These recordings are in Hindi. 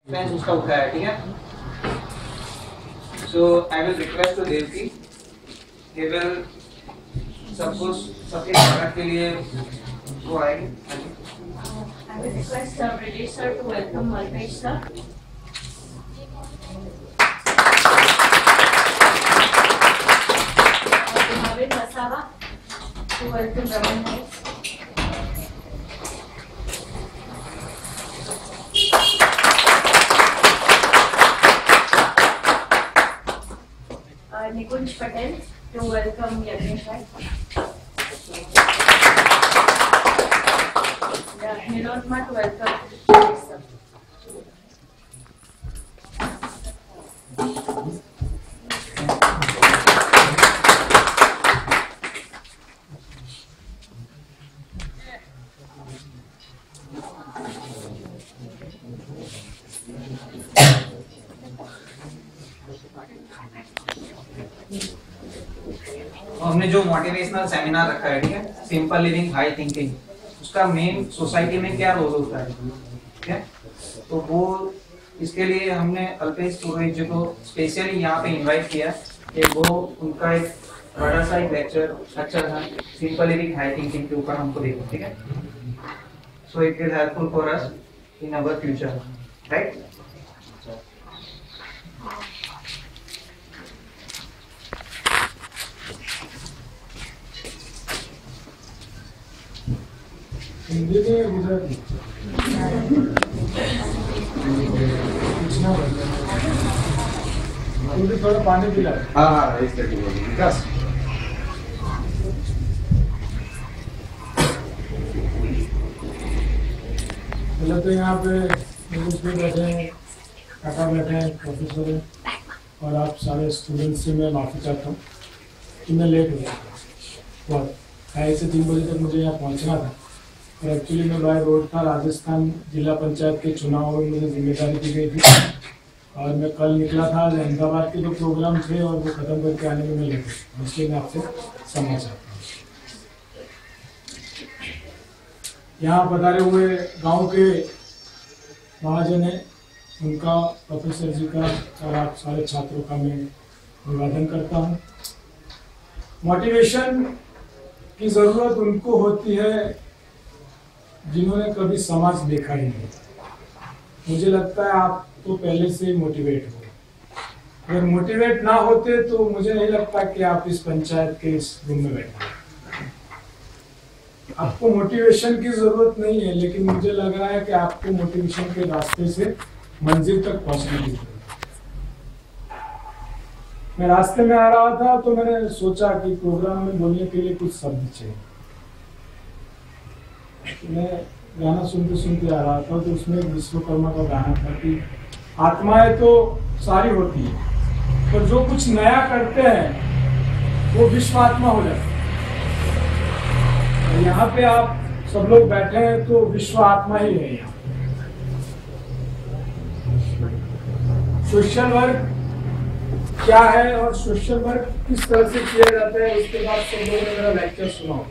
पेन उसका उठाया, ठीक है। So I will request to Devaki, he will सबको सबके स्वागत के लिए वो आएंगे। I will request British sir to welcome Malpesh sir. Bhavin Vasawa to welcome Raman Naik. Nikunj Patel to welcome Yagnesh Rai. Nilotma to welcome Shreya sir. हमने जो मोटिवेशनल सेमिनार रखा है, ठीक है, सिंपल लिविंग हाई थिंकिंग, उसका मेन सोसाइटी में क्या रोल होता है, ठीक है। तो वो इसके लिए हमने अल्पेश पुरोहित जी को स्पेशली यहाँ पे इनवाइट किया कि वो उनका एक बड़ा सा एक लेक्चर अच्छा था सिंपल लिविंग हाई थिंकिंग के ऊपर हमको देखो, ठीक है। So it will helpful for us in our future, right. Hindi में गुजराती क्योंकि थोड़ा पानी पिला। हाँ इस तरह की विकास। पहले तो यहाँ पे बैठे हैं, काका बैठे हैं, प्रोफेसर हैं, और आप सारे स्टूडेंट्स से मैं माफ़ी चाहता हूँ कि मैं लेट हो गया बहुत 2:30 से 3 बजे तक मुझे यहाँ पहुँचना था। और एक्चुअली मैं बाय रोड था, राजस्थान जिला पंचायत के चुनाव में मुझे जिम्मेदारी दी गई थी और मैं कल निकला था। अहमदाबाद के जो प्रोग्राम थे और वो ख़त्म करके आने में लेट हो, इसलिए मैं आपसे समझ चाहता हूँ। यहाँ पधारे हुए गांव के महाजन हैं, उनका, प्रोफेसर जी का और आप सारे छात्रों का मैं अभिवादन करता हूँ। मोटिवेशन की ज़रूरत उनको होती है जिन्होंने कभी समाज देखा ही नहीं। मुझे लगता है आप तो पहले से ही मोटिवेट हो। अगर मोटिवेट ना होते तो मुझे नहीं लगता कि आप इस पंचायत के इस रूम में बैठे। आपको मोटिवेशन की जरूरत नहीं है, लेकिन मुझे लग रहा है कि आपको मोटिवेशन के रास्ते से मंजिल तक पहुंचने की जरूरत है। मैं रास्ते में आ रहा था तो मैंने सोचा कि प्रोग्राम में बोलने के लिए कुछ शब्द चाहिए। मैं गाना सुनते सुनते आ रहा था तो उसमें विश्वकर्मा का गाना था कि आत्माएं तो सारी होती है, पर जो कुछ नया करते हैं वो विश्व आत्मा हो जाता है। यहाँ पे आप सब लोग बैठे हैं तो विश्व आत्मा ही है। यहाँ सोशल वर्क क्या है और सोशल वर्क किस तरह से किया जाता है, उसके बाद सब लोगों ने मेरा लेक्चर सुना।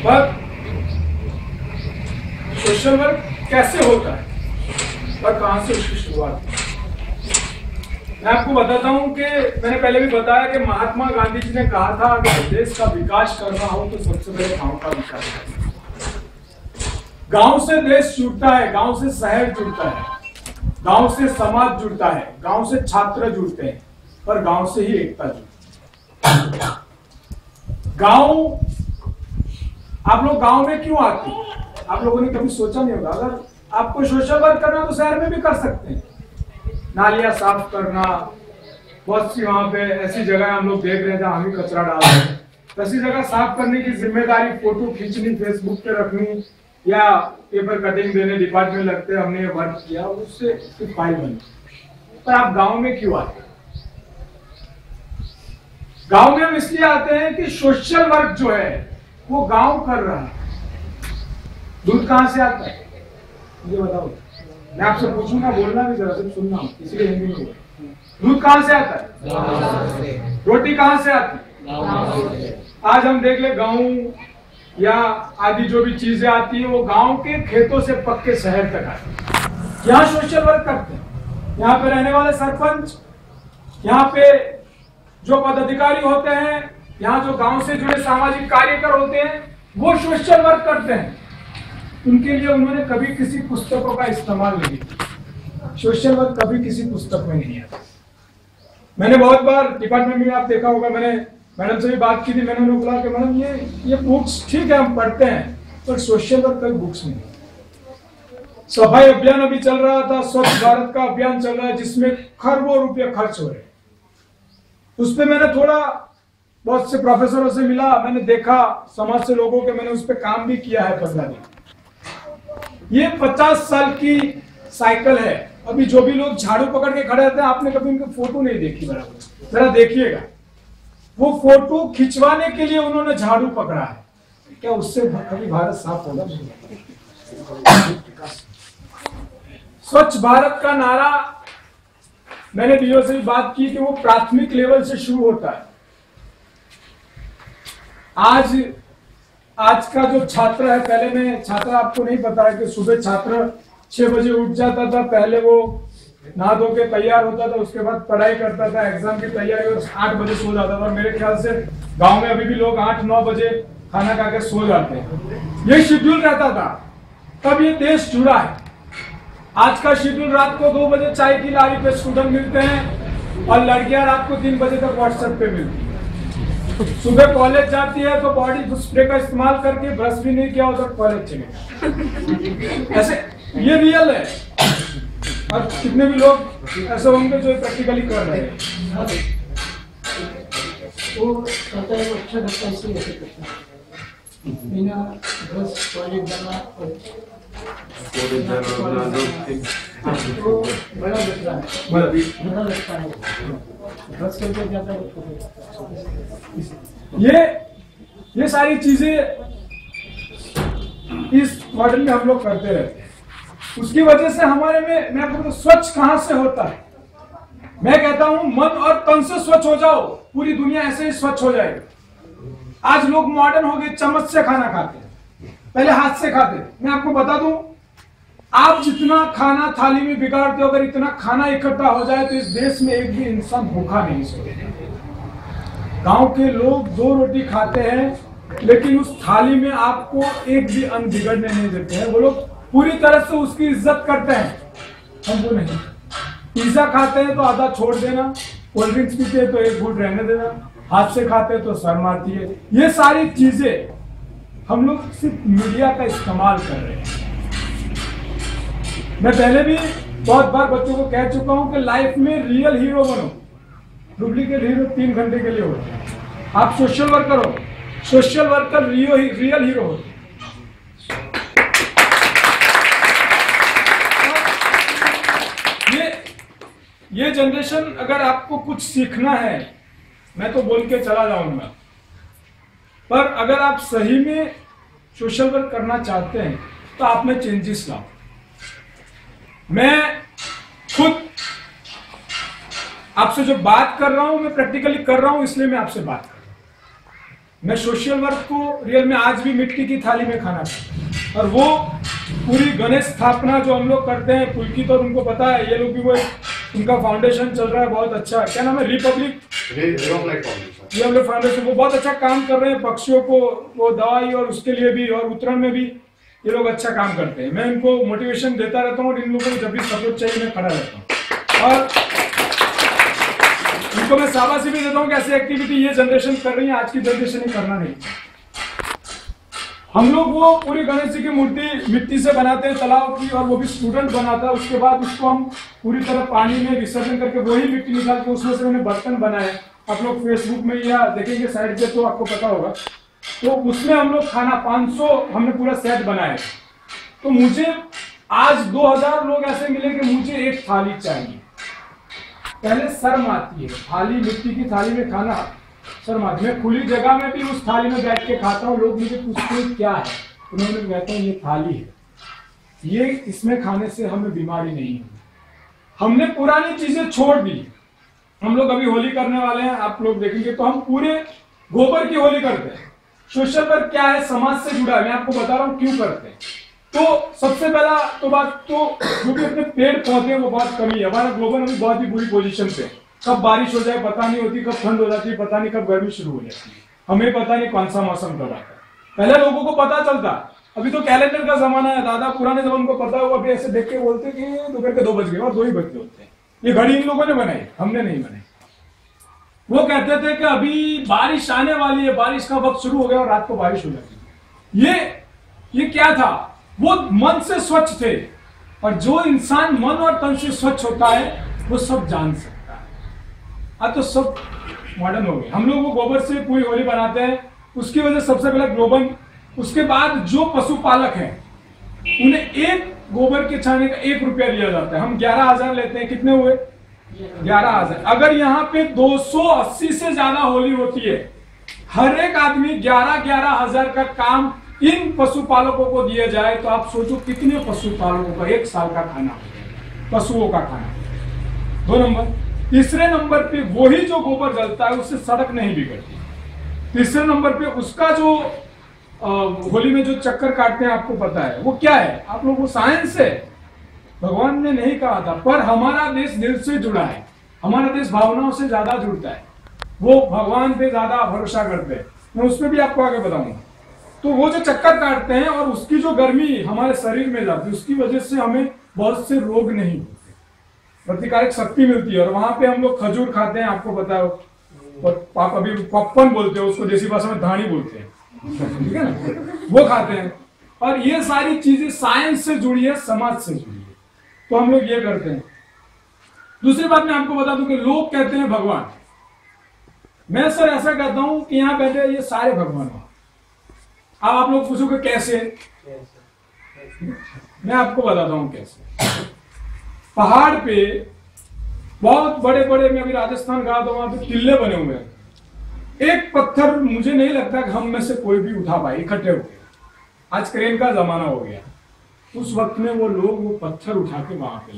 पर सोशल वर्क कैसे होता है और कहां से उसकी शुरुआत है, मैं आपको बताता हूं कि मैंने पहले भी बताया कि महात्मा गांधी जी ने कहा था अगर देश का विकास करना हो तो सबसे पहले गांव का विकास करना। गांव से देश जुड़ता है, गांव से शहर जुड़ता है, गांव से समाज जुड़ता है, गांव से छात्र जुड़ते हैं, पर गांव से ही एकता जुड़ती है। गांव, आप लोग गांव में क्यों आते हैं? आप लोगों ने कभी सोचा नहीं होगा। अगर आपको सोशल वर्क करना तो शहर में भी कर सकते हैं। नालियां साफ करना, बहुत सी वहां पे ऐसी जगह हम लोग देख रहे हैं जहां हम ही कचरा डाल रहे हैं, ऐसी जगह साफ करने की जिम्मेदारी, फोटो खींचनी, फेसबुक पे रखनी या पेपर कटिंग देने डिपार्टमेंट लगते हैं, हमने ये वर्क किया, उससे फाइल बनी। पर आप गाँव में क्यों आते हैं? गाँव में हम इसलिए आते हैं कि सोशल वर्क जो है वो गांव कर रहा है। दूध कहां से आता है मुझे बताओ। मैं आपसे पूछूंगा, बोलना भी जरा, सिर्फ सुनना, इसलिए हिंदी में बोल। दूध कहां से आता है? रोटी कहां से आती है? आज हम देख ले, गेहूं या आदि जो भी चीजें आती है वो गांव के खेतों से पक्के शहर तक आती है। यहाँ सोशल वर्क करते हैं, यहाँ पे रहने वाले सरपंच, यहाँ पे जो पदाधिकारी होते हैं, यहाँ जो गांव से जुड़े सामाजिक कार्यकर होते हैं, वो सोशल वर्क करते हैं। उनके लिए उन्होंने कभी किसी पुस्तकों का इस्तेमाल नहीं किया। सोशल वर्क कभी किसी पुस्तक में नहीं आता। मैंने बहुत बार डिपार्टमेंट में आप देखा होगा, मैंने मैडम से भी बात की थी, मैंने उन्हें बोला कि मैडम ये बुक्स ठीक है हम पढ़ते हैं, पर सोशल वर्क कई बुक्स नहीं। सफाई अभियान अभी चल रहा था, स्वच्छ भारत का अभियान चल रहा है जिसमें खरबों रुपये खर्च हो रहे हैं। उस पर मैंने थोड़ा बहुत से प्रोफेसरों से मिला, मैंने देखा समाज से लोगों के, मैंने उस पर काम भी किया है 15 दिन। ये 50 साल की साइकिल है। अभी जो भी लोग झाड़ू पकड़ के खड़े रहते हैं, आपने कभी उनकी फोटो नहीं देखी बराबर, जरा देखिएगा। वो फोटो खिंचवाने के लिए उन्होंने झाड़ू पकड़ा है। क्या उससे कभी भारत साफ होगा? स्वच्छ भारत का नारा मैंने डीओ से भी बात की कि वो प्राथमिक लेवल से शुरू होता है। आज का जो छात्र है, पहले में छात्र आपको नहीं पता है कि सुबह छात्र 6 बजे उठ जाता था, पहले वो नहा धो के तैयार होता था, उसके बाद पढ़ाई करता था, एग्जाम की तैयारी, और 8 बजे सो जाता था। मेरे ख्याल से गांव में अभी भी लोग 8-9 बजे खाना खा के सो जाते हैं। ये शेड्यूल रहता था, तब ये देश जुड़ा है। आज का शेड्यूल रात को 2 बजे चाय की लारी पे स्टूडेंट मिलते हैं और लड़कियां रात को 3 बजे तक व्हाट्सएप पे मिलती है। सुबह कॉलेज जाती है तो बॉडी स्प्रे का इस्तेमाल करके ब्रश भी नहीं किया होता, कॉलेज चले। ऐसे ये रियल है, और कितने भी लोग ऐसे होंगे जो प्रैक्टिकली कर रहे हैं। वो कहता है वो अच्छा लगता है, इसलिए ऐसे करता है। बिना ब्रश टॉयलेट जाना तो बड़ा लगता है, बड़ा लगता है। ब्रश करके जाता है। ये सारी चीजें इस मॉडल में हम लोग करते रहते हैं। उसकी वजह से हमारे में, मैं आपको स्वच्छ कहां से होता है? मैं कहता हूं मन और तन से स्वच्छ हो जाओ, पूरी दुनिया ऐसे ही स्वच्छ हो जाएगी। आज लोग मॉडर्न हो गए, चम्मच से खाना खाते हैं, पहले हाथ से खाते। मैं आपको बता दूं, आप जितना खाना थाली में बिगाड़ते हो, अगर इतना खाना इकट्ठा हो जाए तो इस देश में एक भी इंसान भूखा नहीं सोएगा। गांव के लोग 2 रोटी खाते हैं, लेकिन उस थाली में आपको एक भी अन्न बिगड़ने नहीं देते हैं। वो लोग पूरी तरह से उसकी इज्जत करते हैं, हम वो नहीं। पिज्जा खाते हैं तो आधा छोड़ देना, कोल्ड ड्रिंक्स पीते हैं तो 1 घूंट रहने देना, हाथ से खाते हैं तो शर्म आती है। ये सारी चीजें हम लोग सिर्फ मीडिया का इस्तेमाल कर रहे हैं। मैं पहले भी बहुत बार बच्चों को कह चुका हूं कि लाइफ में रियल हीरो बनो, डुप्लीकेट हीरो 3 घंटे के लिए होते हैं। आप सोशल वर्कर हो, सोशल वर्कर रियल हीरो होते हैं। ये जनरेशन, अगर आपको कुछ सीखना है, मैं तो बोल के चला जाऊंगा, पर अगर आप सही में सोशल वर्क करना चाहते हैं तो आप में चेंजेस लाओ। मैं खुद आपसे जो बात कर रहा हूं, मैं प्रैक्टिकली कर रहा हूं, इसलिए मैं आपसे बात कर रहा हूं। मैं सोशल वर्क को रियल में आज भी मिट्टी की थाली में खाना खाता हूं, और वो पूरी गणेश स्थापना जो हम लोग करते हैं, पुलकित, और उनको पता है, ये लोग भी वो उनका फाउंडेशन चल रहा है, बहुत अच्छा, क्या नाम है, रिपब्लिक फाउंडेशन, वो बहुत अच्छा काम कर रहे हैं। पक्षियों को वो दवाई और उसके लिए भी, और उत्तरायण में भी ये लोग अच्छा काम करते हैं। मैं इनको मोटिवेशन देता रहता हूँ, और इन लोगों को जब भी सपोर्ट चाहिए मैं खड़ा रहता हूँ, और इनको मैं शाबाशी भी देता हूँ कि ऐसी एक्टिविटी ये जनरेशन कर रही है, आज की जनरेशन ने करना नहीं। हम लोग वो पूरी गणेश जी की मूर्ति मिट्टी से बनाते हैं, तालाब की, और वो भी स्टूडेंट बनाता है। उसके बाद उसको हम पूरी तरह पानी में विसर्जन करके वही मिट्टी निकाल के उसमें से मैंने बर्तन बनाए। आप लोग फेसबुक में या देखेंगे साइड पे तो आपको पता होगा। तो उसमें हम लोग खाना 500 हमने पूरा सेट बनाया। तो मुझे आज 2000 लोग ऐसे मिले कि मुझे एक थाली चाहिए। पहले शर्म आती है, थाली, मिट्टी की थाली में खाना शर्म आती है। मैं खुली जगह में भी उस थाली में बैठ के खाता हूँ, लोग मुझे पूछते हैं क्या है, तो मैं कहता हूँ ये थाली है, ये इसमें खाने से हमें बीमारी नहीं है। हमने पुरानी चीजें छोड़ दी। हम लोग अभी होली करने वाले हैं, आप लोग देखेंगे तो हम पूरे गोबर की होली करते हैं, सोशल वर्क क्या है, समाज से जुड़ा है। मैं आपको बता रहा हूँ क्यों करते हैं। तो सबसे पहला तो बात तो जो भी अपने पेड़ पौधे हैं वो बहुत कमी है। हमारा ग्लोबल अभी बहुत ही बुरी पोजीशन पे, कब बारिश हो जाए पता नहीं होती, कब ठंड हो जाती है पता नहीं, कब गर्मी शुरू हो जाती है, हमें पता नहीं कौन सा मौसम कब आता है। पहले लोगों को पता चलता, अभी तो कैलेंडर का जमाना है। दादा पुराने जमाने को पता हुआ, अभी ऐसे देख के बोलते कि दोपहर के 2 बज गए और 2 ही बजते होते हैं। ये घड़ी इन लोगों ने बनाई, हमने नहीं बनाई। वो कहते थे कि अभी बारिश आने वाली है, बारिश का वक्त शुरू हो गया और रात को बारिश हो जाती है। ये क्या था? वो मन से स्वच्छ थे, और जो इंसान मन और तन से स्वच्छ होता है वो सब जान सकता है। अब तो सब मॉडर्न हो गए। हम लोग वो गोबर से पूरी होली बनाते हैं, उसकी वजह सबसे पहले ग्लोबल। उसके बाद जो पशुपालक हैं उन्हें एक गोबर के छाने का 1 रुपया दिया जाता है। हम 11,000 लेते हैं, कितने हुए? 11,000। अगर यहाँ पे 280 से ज्यादा होली होती है, हर एक आदमी 11,000 का काम इन पशुपालकों को दिया जाए, तो आप सोचो कितने पशुपालकों का 1 साल का खाना, पशुओं का खाना। 2 नंबर। तीसरे नंबर पे वही जो गोबर जलता है उससे सड़क नहीं बिगड़ती। तीसरे नंबर पे उसका जो होली में जो चक्कर काटते हैं, आपको पता है वो क्या है? आप लोग वो साइंस है, भगवान ने नहीं कहा था। पर हमारा देश दिल से जुड़ा है, हमारा देश भावनाओं से ज्यादा जुड़ता है, वो भगवान पे ज्यादा भरोसा करते हैं। मैं उस पर भी आपको आगे बताऊंगा। तो वो जो चक्कर काटते हैं और उसकी जो गर्मी हमारे शरीर में जाती है, उसकी वजह से हमें बहुत से रोग नहीं होते, प्रतिकारक शक्ति मिलती है। और वहां पे हम लोग खजूर खाते हैं, आपको पता है, और पाप अभी पॉपकॉर्न बोलते हैं उसको, देसी भाषा में धानी बोलते हैं, ठीक है ना, वो खाते हैं। और ये सारी चीजें साइंस से जुड़ी है, समाज से जुड़ी है, तो हम लोग ये करते हैं। दूसरी बात मैं आपको बता दूं कि लोग कहते हैं भगवान, मैं सर ऐसा कहता हूं कि यहां बैठे ये सारे भगवान हो। अब आप लोग पूछोगे कैसे? मैं आपको बताता हूं कैसे। पहाड़ पे बहुत बड़े बड़े, मैं अभी राजस्थान गया तो वहां पे टिल्ले बने हुए हैं। एक पत्थर मुझे नहीं लगता कि हम में से कोई भी उठा पाए इकट्ठे होकर। आज क्रेन का जमाना हो गया, उस वक्त में वो लोग वो पत्थर उठा के वहां पे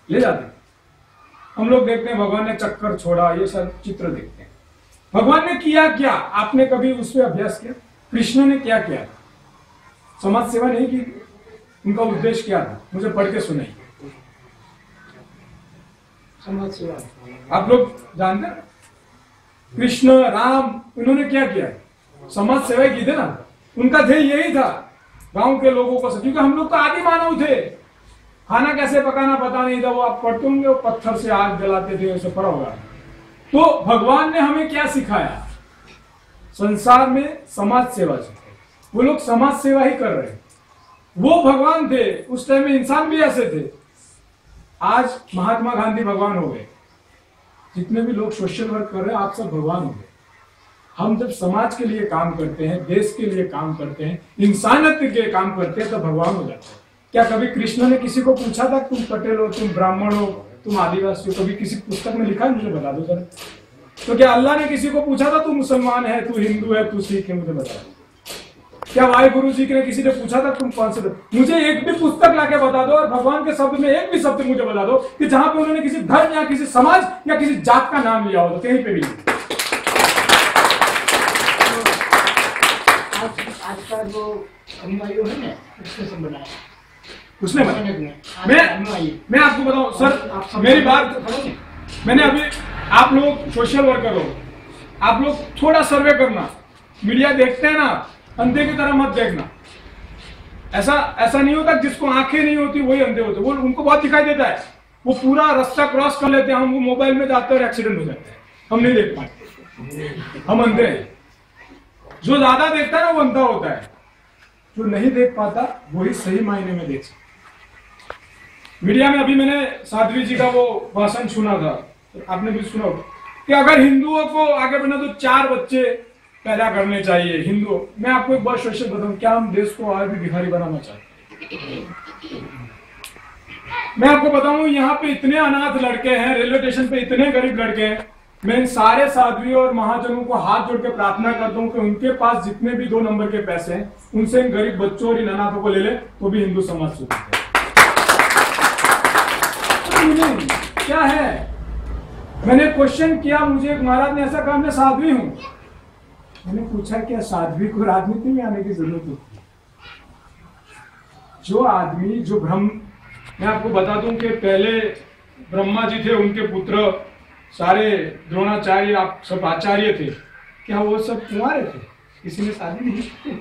ले जाते। हम लोग देखते हैं भगवान ने चक्कर छोड़ा, ये सब चित्र देखते हैं। भगवान ने किया क्या? आपने कभी उस पर अभ्यास किया? कृष्ण ने क्या किया? समाज सेवा नहीं की, उनका उद्देश्य क्या था? मुझे पढ़ के सुनाइए। समाज सेवा आप लोग जानते हैं कृष्ण राम, उन्होंने क्या किया? समाज सेवा की थी ना। उनका ध्येय यही था, गांव के लोगों को, क्योंकि हम लोग तो आदि मानव थे, खाना कैसे पकाना पता नहीं था। वो आप पढ़ते होंगे, वो पत्थर से आग जलाते थे, उसे पड़ा होगा। तो भगवान ने हमें क्या सिखाया? संसार में समाज सेवा सिखाई। वो लोग समाज सेवा ही कर रहे हैं। वो भगवान थे, उस टाइम में इंसान भी ऐसे थे। आज महात्मा गांधी भगवान हो गए, जितने भी लोग सोशल वर्क कर रहे हैं आप सब भगवान हो गए। हम जब समाज के लिए काम करते हैं, देश के लिए काम करते हैं, इंसानियत के लिए काम करते हैं, तो भगवान हो जाते हैं। क्या कभी कृष्ण ने किसी को पूछा था तुम पटेल हो, तुम ब्राह्मण हो, तुम आदिवासी हो? कभी किसी पुस्तक में लिखा है? मुझे बता दो जरा। तो क्या अल्लाह ने किसी को पूछा था तू मुसलमान है, तू हिंदू है, तू सिख है? मुझे बता। क्या वाहिगुरु जी ने किसी ने पूछा था तुम कौन से? मुझे एक भी पुस्तक लाके बता दो, और भगवान के शब्द में एक भी शब्द मुझे बता दो कि जहां पे उन्होंने किसी धर्म या किसी समाज या किसी जात का नाम लिया हो, तो कहीं पे भी। आज का जो अनुयायी है ना, उसने सब बनाया, उसने मैं आपको बताऊं सर, मेरी बात, मैंने अभी, आप लोग सोशल वर्कर हो, आप लोग थोड़ा सर्वे करना। मीडिया देखते हैं ना, अंधे की तरह मत देखना। ऐसा नहीं होता जिसको आंखें नहीं होती वही अंधे होते, वो उनको बहुत दिखाई देता है, वो पूरा रास्ता क्रॉस कर लेते हैं। हम वो मोबाइल में जाते हैं और एक्सीडेंट हो जाते हैं, हम नहीं देख पाते, हम अंधे हैं। जो ज्यादा देखता है ना वो अंधा होता है, जो नहीं देख पाता वही सही मायने में देख सकता। मीडिया में अभी मैंने साध्वी जी का वो भाषण सुना था, आपने भी सुना कि अगर हिंदुओं को आगे बढ़ना तो 4 बच्चे पैदा करने चाहिए हिंदू। मैं आपको एक बात सोच बताऊं, क्या हम देश को और भी भिखारी बनाना चाहते हैं? मैं आपको बताऊं, यहाँ पे इतने अनाथ लड़के हैं, रेलवे स्टेशन पे इतने गरीब लड़के हैं। मैं इन सारे साध्वियों और महाजनों को हाथ जोड़ के प्रार्थना करता हूं कि उनके पास जितने भी 2 नंबर के पैसे हैं, उनसे इन गरीब बच्चों और इन अनाथों को ले ले, तो भी हिंदू समाज सुधर जाए। क्या है? मैंने क्वेश्चन किया, मुझे एक महाराज ने ऐसा कहा, मैं साध्वी हूं, मैंने पूछा क्या साध्वी को राजनीति में आने की जरूरत होती है? जो आदमी जो ब्रह्म, मैं आपको बता दूं कि पहले ब्रह्मा जी थे, उनके पुत्र सारे द्रोणाचार्य, आप सब आचार्य थे, क्या वो सब कुंवारे थे? किसी ने शादी नहीं की?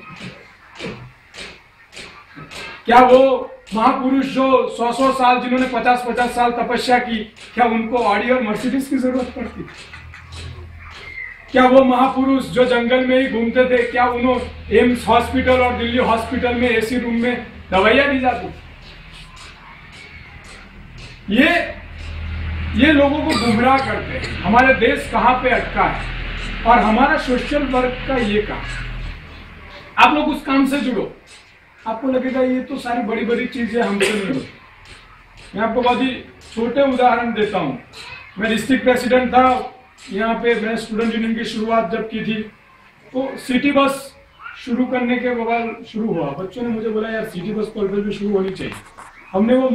क्या वो महापुरुष जो 100 साल, जिन्होंने 50 साल तपस्या की, क्या उनको ऑडी और मर्सिडीज की जरूरत पड़ती? क्या वो महापुरुष जो जंगल में ही घूमते थे, क्या उन्होंने एम्स हॉस्पिटल और दिल्ली हॉस्पिटल में एसी रूम में दवाइयां दी जाती? ये लोगों को गुमराह करते हैं। हमारे देश कहां पे अटका है और हमारा सोशल वर्क का ये काम। आप लोग उस काम से जुड़ो, आपको लगेगा ये तो सारी बड़ी बड़ी चीजें हमसे नहीं होती। मैं आपको बहुत ही छोटे उदाहरण देता हूँ। मैं डिस्ट्रिक्ट प्रेसिडेंट था यहाँ पे, मैंने स्टूडेंट यूनियन की शुरुआत जब की थी, तो सिटी बस शुरू करने के बाद शुरू हुआ। बच्चों ने मुझे बोला यार सिटी बस कॉलेज भी शुरू होनी चाहिए। हमने वो